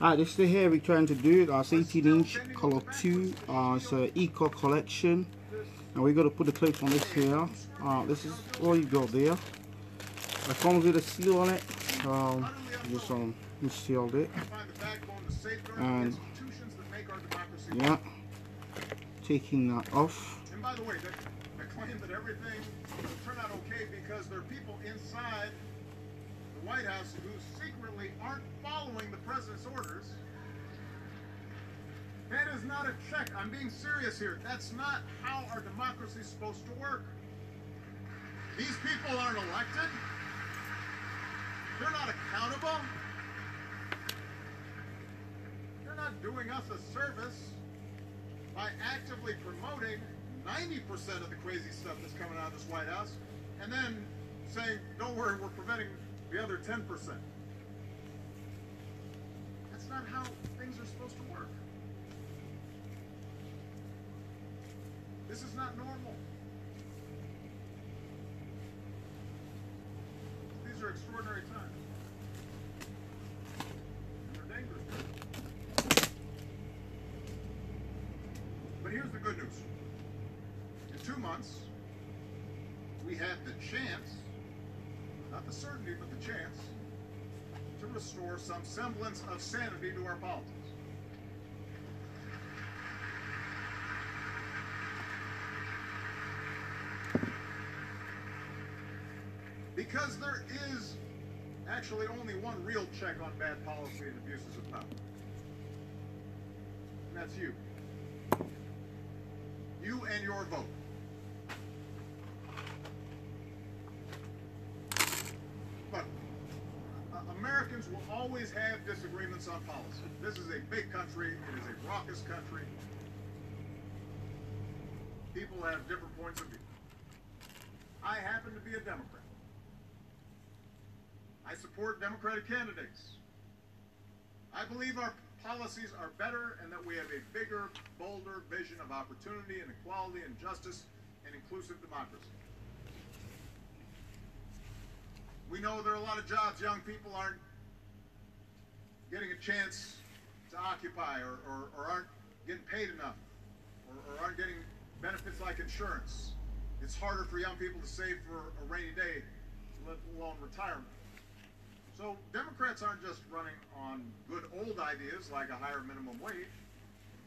Alright, this is the hair we're trying to do. It's 18-inch, color 2. It's an Eco collection. And we're going to put the clips on this here. This is all you got there. It comes with a seal on it. Just sealed it. And yeah, taking that off. And by the way, the claim that everything will turn out okay because there are people inside the White House who secretly aren't following the president's orders. That is not a check. I'm being serious here. That's not how our democracy is supposed to work. These people aren't elected. They're not accountable. They're not doing us a service by actively promoting 90% of the crazy stuff that's coming out of this White House and then saying, don't worry, we're preventing the other 10%. That's not how things are supposed to work. This is not normal. These are extraordinary times. And they're dangerous. But here's the good news. In 2 months, we have the chance, not the certainty, but the chance, to restore some semblance of sanity to our politics. Because there is actually only one real check on bad policy and abuses of power. And that's you. You and your vote. But Americans will always have disagreements on policy. This is a big country. It is a raucous country. People have different points of view. I happen to be a Democrat. I support Democratic candidates. I believe our policies are better and that we have a bigger, bolder vision of opportunity and equality and justice and inclusive democracy. We know there are a lot of jobs young people aren't getting a chance to occupy or aren't getting paid enough or aren't getting benefits like insurance. It's harder for young people to save for a rainy day, let alone retirement. So Democrats aren't just running on good old ideas like a higher minimum wage.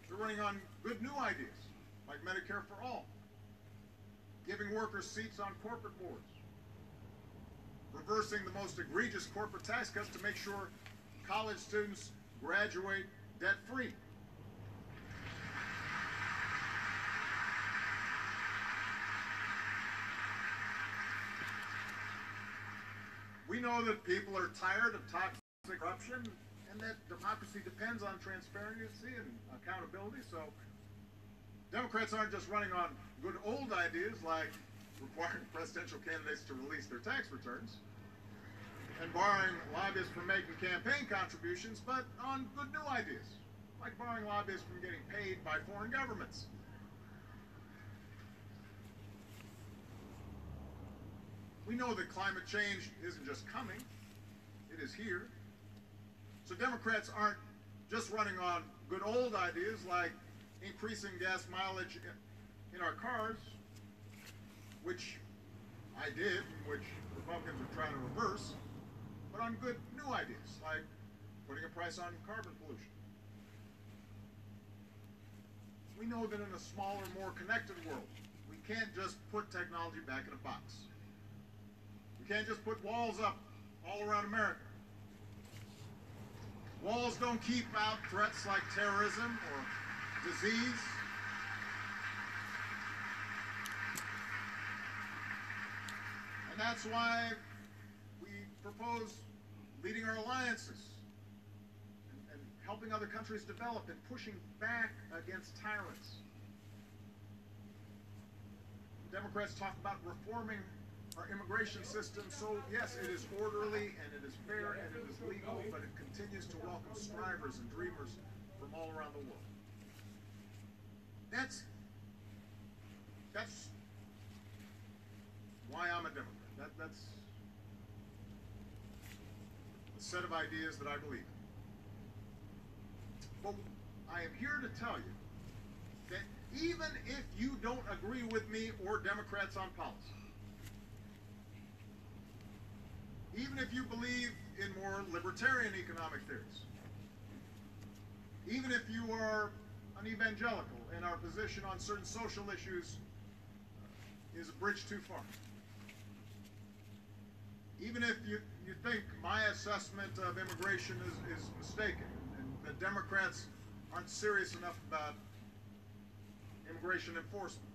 They're running on good new ideas like Medicare for all, giving workers seats on corporate boards, reversing the most egregious corporate tax cuts to make sure college students graduate debt-free. We know that people are tired of toxic corruption and that democracy depends on transparency and accountability. So Democrats aren't just running on good old ideas like requiring presidential candidates to release their tax returns and barring lobbyists from making campaign contributions, but on good new ideas like barring lobbyists from getting paid by foreign governments. We know that climate change isn't just coming, it is here. So Democrats aren't just running on good old ideas like increasing gas mileage in our cars, which I did, and which Republicans are trying to reverse, but on good new ideas like putting a price on carbon pollution. We know that in a smaller, more connected world, we can't just put technology back in a box. We can't just put walls up all around America. Walls don't keep out threats like terrorism or disease. And that's why we propose leading our alliances and helping other countries develop and pushing back against tyrants. Democrats talk about reforming our immigration system, so yes, it is orderly and it is fair and it is legal, but it continues to welcome strivers and dreamers from all around the world. That's why I'm a Democrat. the set of ideas that I believe in. But I am here to tell you that even if you don't agree with me or Democrats on policy, even if you believe in more libertarian economic theories, even if you are an evangelical and our position on certain social issues is a bridge too far, even if you think my assessment of immigration is mistaken and that Democrats aren't serious enough about immigration enforcement,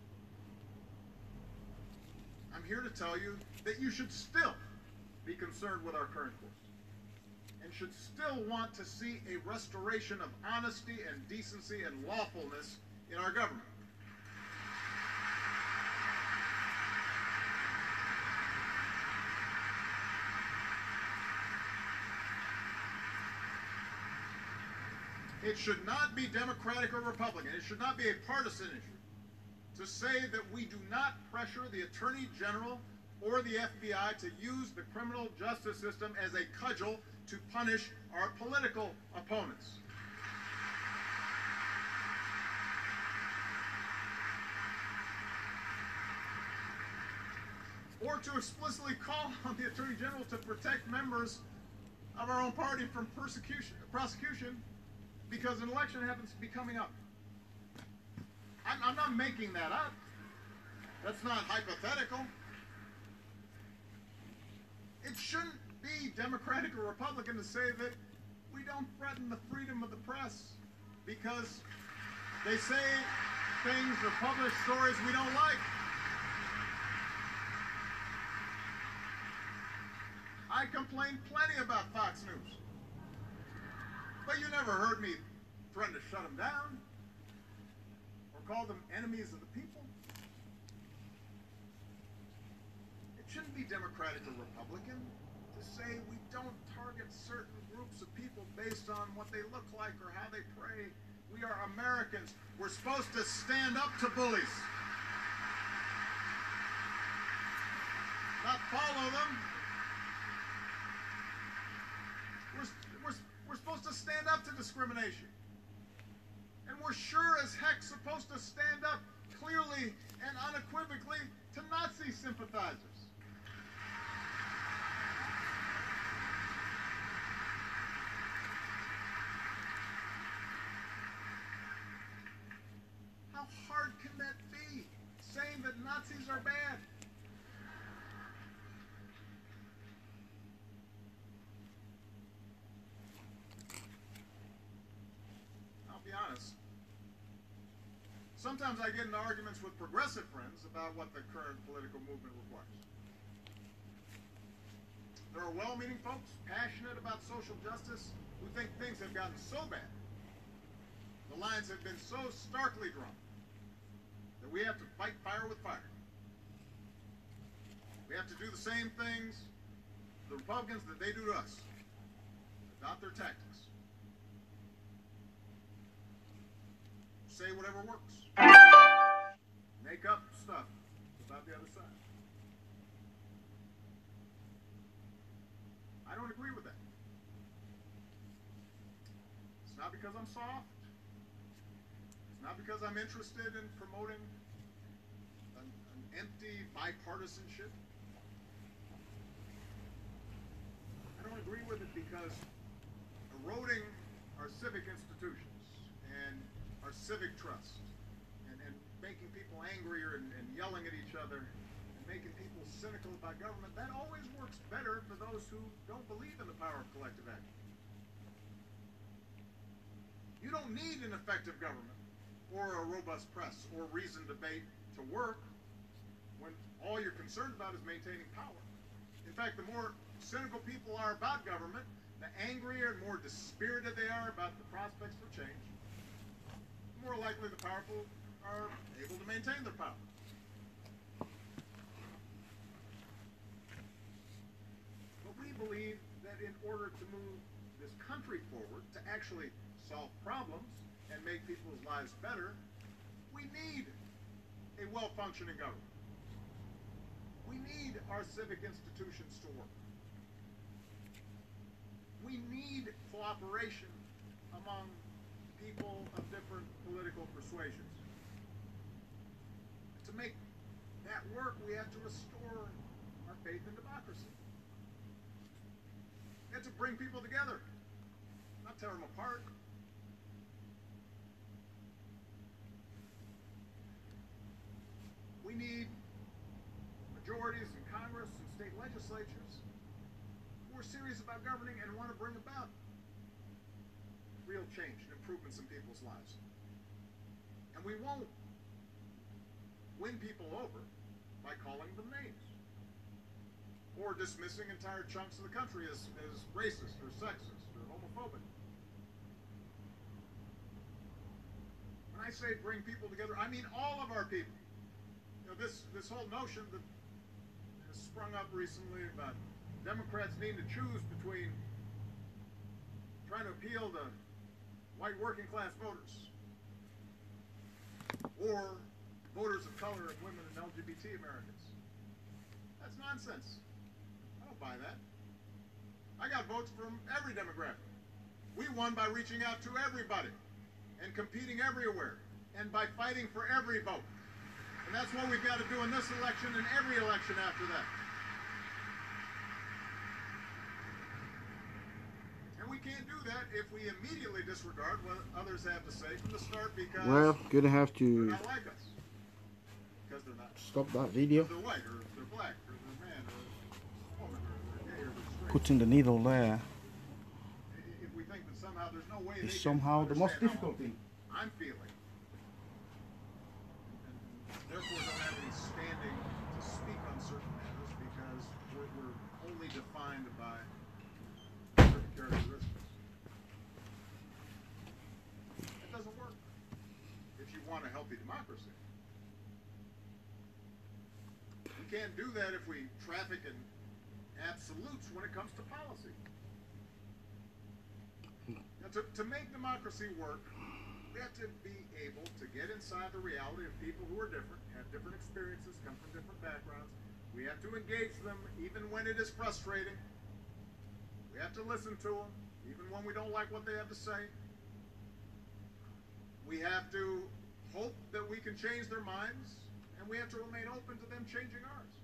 I'm here to tell you that you should still be concerned with our current course and should still want to see a restoration of honesty and decency and lawfulness in our government. It should not be Democratic or Republican. It should not be a partisan issue to say that we do not pressure the Attorney General or the FBI to use the criminal justice system as a cudgel to punish our political opponents. Or to explicitly call on the Attorney General to protect members of our own party from prosecution because an election happens to be coming up. I'm not making that up. That's not hypothetical. It shouldn't be Democratic or Republican to say that we don't threaten the freedom of the press because they say things or publish stories we don't like. I complain plenty about Fox News, but you never heard me threaten to shut them down or call them enemies of the people. It shouldn't be Democratic or Republican to say we don't target certain groups of people based on what they look like or how they pray. We are Americans. We're supposed to stand up to bullies, not follow them. We're supposed to stand up to discrimination. And we're sure as heck supposed to stand up clearly and unequivocally to Nazi sympathizers. How hard can that be, saying that Nazis are bad? Honest. Sometimes I get into arguments with progressive friends about what the current political movement requires. There are well-meaning folks passionate about social justice who think things have gotten so bad, the lines have been so starkly drawn, that we have to fight fire with fire. We have to do the same things to the Republicans that they do to us, adopt their tactics. Say whatever works. Make up stuff about the other side. I don't agree with that. It's not because I'm soft. It's not because I'm interested in promoting an empty bipartisanship. I don't agree with it because eroding our civic institutions and our civic trust, and making people angrier and yelling at each other, and making people cynical about government, that always works better for those who don't believe in the power of collective action. You don't need an effective government, or a robust press, or reasoned debate to work when all you're concerned about is maintaining power. In fact, the more cynical people are about government, the angrier and more dispirited they are about the prospects for change, more likely the powerful are able to maintain their power. But we believe that in order to move this country forward, to actually solve problems and make people's lives better, we need a well-functioning government. We need our civic institutions to work. we need cooperation among people of different political persuasions. To make that work, we have to restore our faith in democracy. We have to bring people together, not tear them apart. We need majorities in Congress and state legislatures who are serious about governing and want to bring about real change and improvements in people's lives. And we won't win people over by calling them names or dismissing entire chunks of the country as racist or sexist or homophobic. When I say bring people together, I mean all of our people. You know, this whole notion that has sprung up recently about Democrats needing to choose between trying to appeal to white working class voters or voters of color and women and LGBT Americans. That's nonsense. I don't buy that. I got votes from every demographic. We won by reaching out to everybody and competing everywhere and by fighting for every vote. And that's what we've got to do in this election and every election after that. And we can't do that if we immediately disregard what others have to say from the start because Well, gonna have they're to not like us. Because they're not. stop that video. They're white, or they're black, or they're man, or woman, or they're gay, or they're straight. Putting the needle there If we think that somehow there's no way is they somehow can the most understand how difficult thing. I'm feeling, and therefore don't have any standing to speak on certain matters because we're only defined by certain characteristics. That doesn't work if you want a healthy democracy. We can't do that if we traffic in absolutes when it comes to policy. Now, to make democracy work, we have to be able to get inside the reality of people who are different, have different experiences, come from different backgrounds. We have to engage them even when it is frustrating. We have to listen to them even when we don't like what they have to say. We have to hope that we can change their minds, and we have to remain open to them changing ours.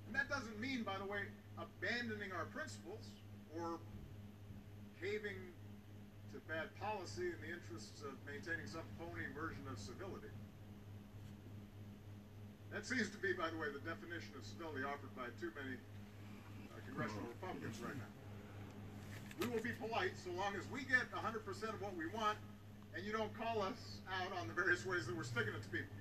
And that doesn't mean, by the way, abandoning our principles or caving to bad policy in the interests of maintaining some phony version of civility. That seems to be, by the way, the definition of civility offered by too many congressional Republicans right now. We will be polite so long as we get 100% of what we want and you don't call us out on the various ways that we're sticking it to people.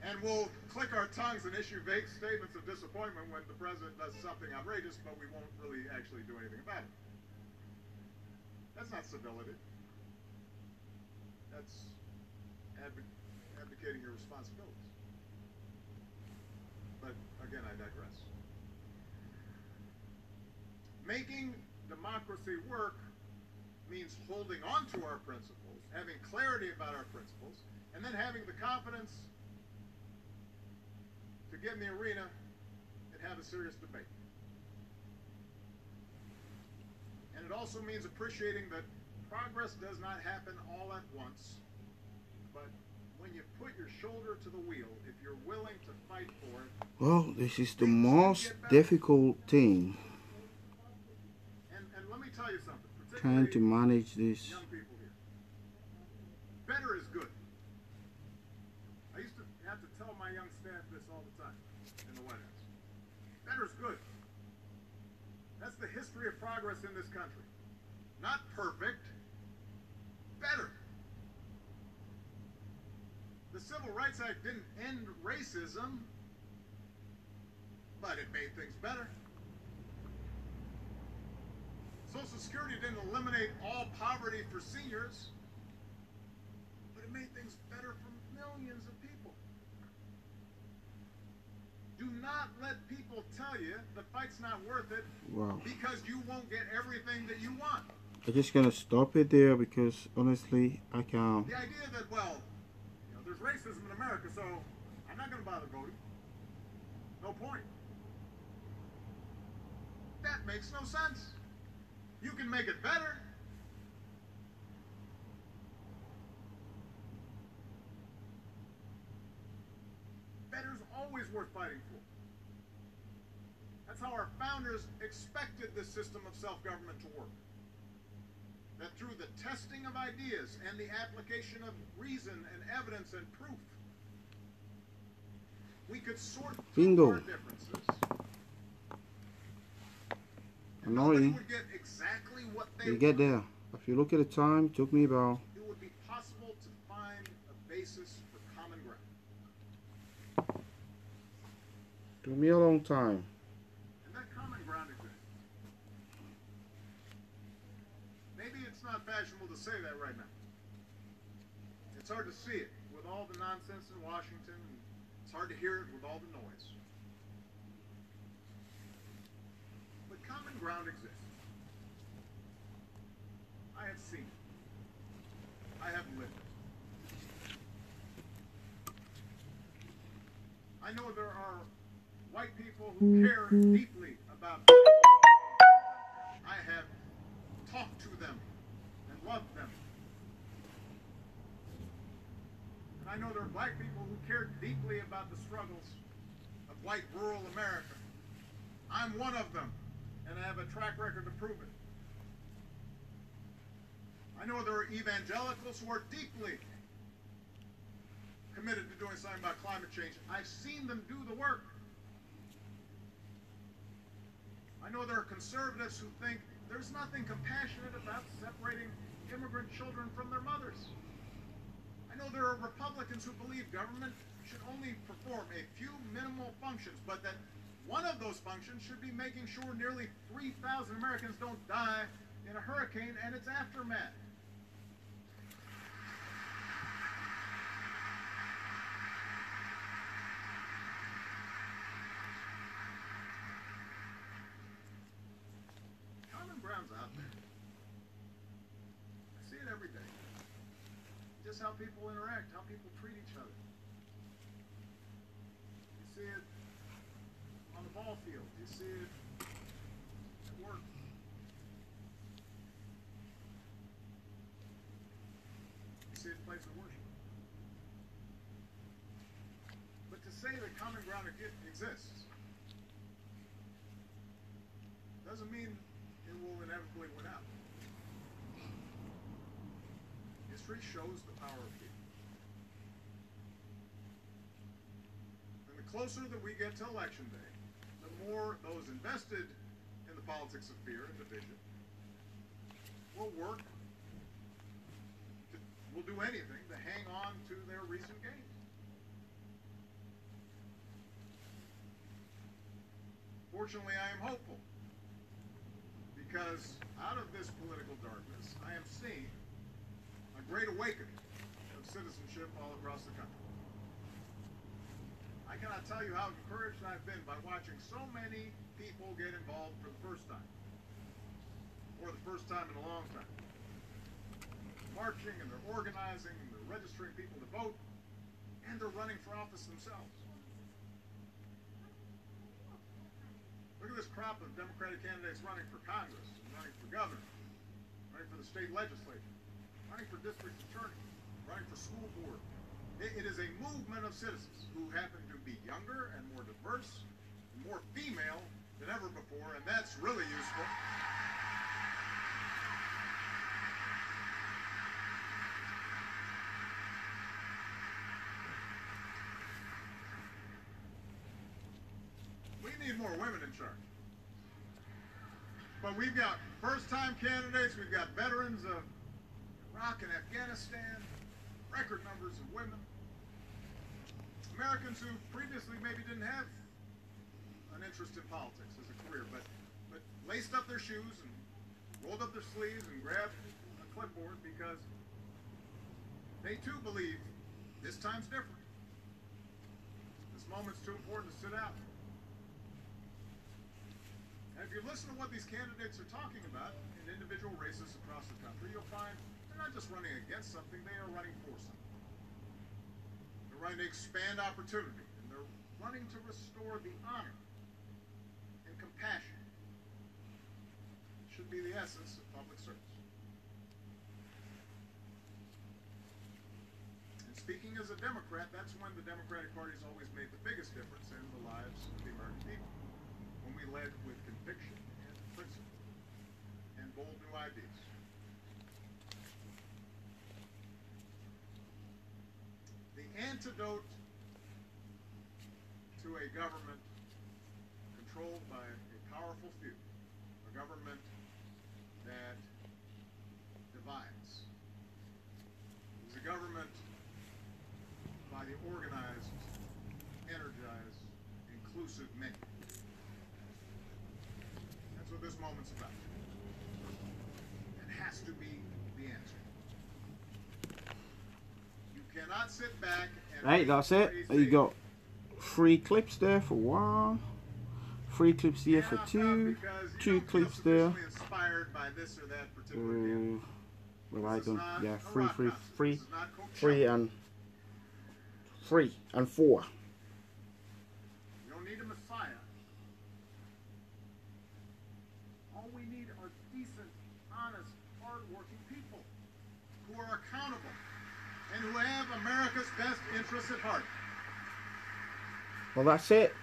And we'll click our tongues and issue vague statements of disappointment when the president does something outrageous, but we won't really actually do anything about it. That's not civility. That's abdicating your responsibilities. But again, I digress. Making democracy work means holding on to our principles, having clarity about our principles, and then having the confidence to get in the arena and have a serious debate. And it also means appreciating that progress does not happen all at once, but when you put your shoulder to the wheel, if you're willing to fight for it. Well, this is the most difficult thing. And let me tell you something. Trying to manage this. Young people here. Better is good. I used to have to tell my young staff this all the time in the White House. Better is good. That's the history of progress in this country. Not perfect, better. The Civil Rights Act didn't end racism, but it made things better. Social Security didn't eliminate all poverty for seniors, but it made things better for millions of people. Do not let people tell you the fight's not worth it because you won't get everything that you want. I'm just gonna stop it there because honestly, I can't. The idea that, well, you know, there's racism in America, so I'm not gonna bother voting. No point. That That makes no sense. You can make it better. Better's always worth fighting for. That's how our founders expected this system of self-government to work. That through the testing of ideas and the application of reason and evidence and proof, we could sort through our differences. And nobody would get exactly what they You get there. If you look at the time, it took me about... It would be possible to find a basis for common ground. Took me a long time. And that common ground exists. Maybe it's not fashionable to say that right now. It's hard to see it with all the nonsense in Washington. It's hard to hear it with all the noise. But common ground exists. I have seen it. I have lived it. I know there are white people who care deeply about I have talked to them and loved them. And I know there are black people who care deeply about the struggles of white rural America. I'm one of them, and I have a track record to prove it. I know there are evangelicals who are deeply committed to doing something about climate change. I've seen them do the work. I know there are conservatives who think there's nothing compassionate about separating immigrant children from their mothers. I know there are Republicans who believe government should only perform a few minimal functions, but that one of those functions should be making sure nearly 3,000 Americans don't die in a hurricane and its aftermath. Out there. I see it every day. Just how people interact, how people treat each other. You see it on the ball field. You see it at work. You see it in place of worship. But to say that common ground exists doesn't mean it will inevitably win out. History shows the power of people. And the closer that we get to election day, the more those invested in the politics of fear and division will do anything to hang on to their recent gains. Fortunately, I am hopeful. Because out of this political darkness, I am seeing a great awakening of citizenship all across the country. I cannot tell you how encouraged I've been by watching so many people get involved for the first time, or the first time in a long time. Marching, and they're organizing, and they're registering people to vote, and they're running for office themselves. Look at this crop of Democratic candidates running for Congress, and running for governor, running for the state legislature, running for district attorney, running for school board. It is a movement of citizens who happen to be younger and more diverse, and more female than ever before, and that's really useful. We need more women in charge. But we've got first-time candidates, we've got veterans of Iraq and Afghanistan, record numbers of women. Americans who previously maybe didn't have an interest in politics as a career, but laced up their shoes and rolled up their sleeves and grabbed a clipboard because they too believe this time's different. This moment's too important to sit out. And if you listen to what these candidates are talking about in individual races across the country, you'll find they're not just running against something, they are running for something. They're running to expand opportunity, and they're running to restore the honor and compassion should be the essence of public service. And speaking as a Democrat, that's when the Democratic Party has always made the biggest difference in the lives of the American people. When we led with conviction and principle and bold new ideas. The antidote to a government controlled by a powerful few, a government that divides, is a government by the organized, energized, inclusive many. That's what this moment's about. It has to be the answer. You cannot sit back and Right, that's it. You got 3 clips there for 1, 3 clips here for 2, 2 clips there. Inspired by this or that particular deal. Well, I don't. Yeah, 3 and 3 and 4. You don't need a messiah. All we need are decent, honest, hard-working people who are accountable and who have America's best interests at heart. Well, that's it.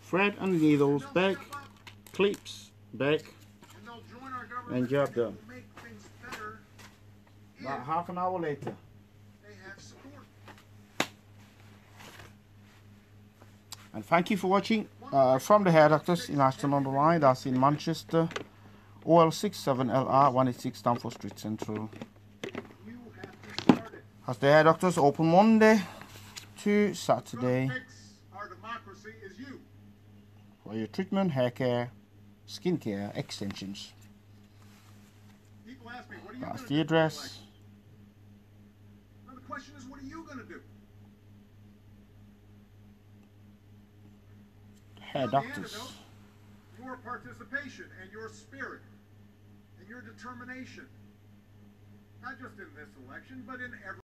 Thread and needles back, clips back, and job done. About half an hour later. They have support. And thank you for watching from the Hair Doctors in Ashton on the Line. That's in Manchester. OL67LR 186 Stamford Street Central. You have to start it. As the Hair Doctors open Monday to Saturday What fix our democracy is you. for your treatment, hair care, skin care, extensions. People ask me, what are you That's going to the do? address. Now the question is, what are you going to do? Hair The Doctors. antidote, your participation and your spirit and your determination, not just in this election, but in every